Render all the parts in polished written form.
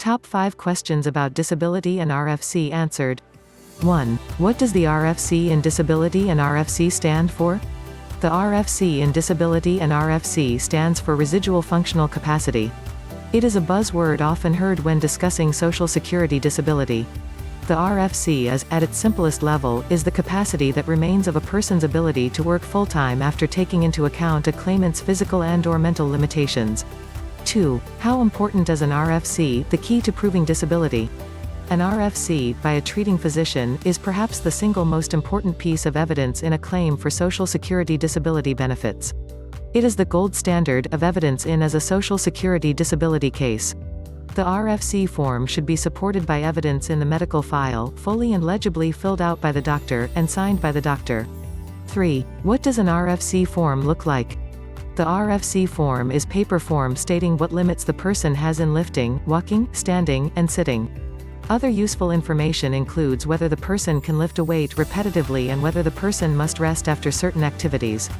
Top 5 questions about disability and RFC answered. 1. What does the RFC in disability and RFC stand for? The RFC in disability and RFC stands for residual functional capacity. It is a buzzword often heard when discussing Social Security disability. The RFC at its simplest level, is the capacity that remains of a person's ability to work full-time after taking into account a claimant's physical and/or mental limitations. 2. How important is an RFC, the key to proving disability? An RFC, by a treating physician, is perhaps the single most important piece of evidence in a claim for Social Security disability benefits. It is the gold standard of evidence in a Social Security disability case. The RFC form should be supported by evidence in the medical file, fully and legibly filled out by the doctor, and signed by the doctor. 3. What does an RFC form look like? The RFC form is paper form stating what limits the person has in lifting, walking, standing, and sitting. Other useful information includes whether the person can lift a weight repetitively and whether the person must rest after certain activities.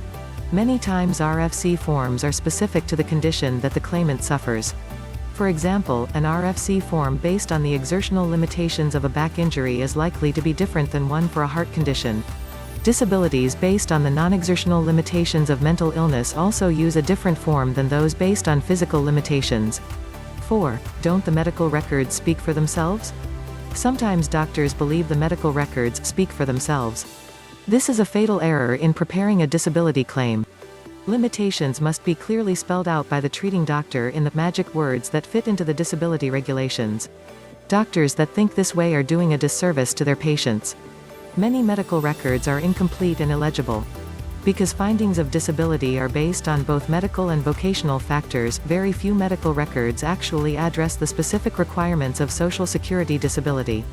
Many times RFC forms are specific to the condition that the claimant suffers. For example, an RFC form based on the exertional limitations of a back injury is likely to be different than one for a heart condition. Disabilities based on the non-exertional limitations of mental illness also use a different form than those based on physical limitations. 4. Don't the medical records speak for themselves? Sometimes doctors believe the medical records speak for themselves. This is a fatal error in preparing a disability claim. Limitations must be clearly spelled out by the treating doctor in the magic words that fit into the disability regulations. Doctors that think this way are doing a disservice to their patients. Many medical records are incomplete and illegible. Because findings of disability are based on both medical and vocational factors, very few medical records actually address the specific requirements of Social Security disability.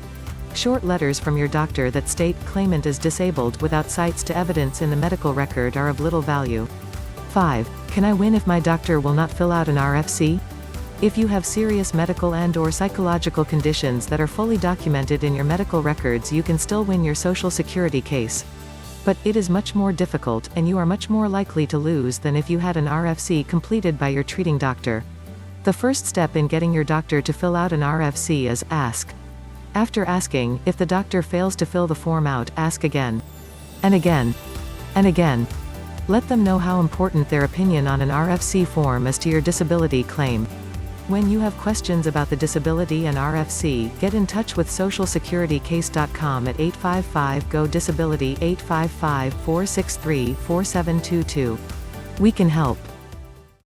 Short letters from your doctor that state claimant is disabled without cites to evidence in the medical record are of little value. 5. Can I win if my doctor will not fill out an RFC? If you have serious medical and/or psychological conditions that are fully documented in your medical records, you can still win your Social Security case. But it is much more difficult, and you are much more likely to lose than if you had an RFC completed by your treating doctor. The first step in getting your doctor to fill out an RFC is ask. After asking, if the doctor fails to fill the form out, ask again. And again. And again. Let them know how important their opinion on an RFC form is to your disability claim. When you have questions about the disability and RFC, get in touch with socialsecuritycase.com at 855-GO-DISABILITY 855-463-4722. We can help.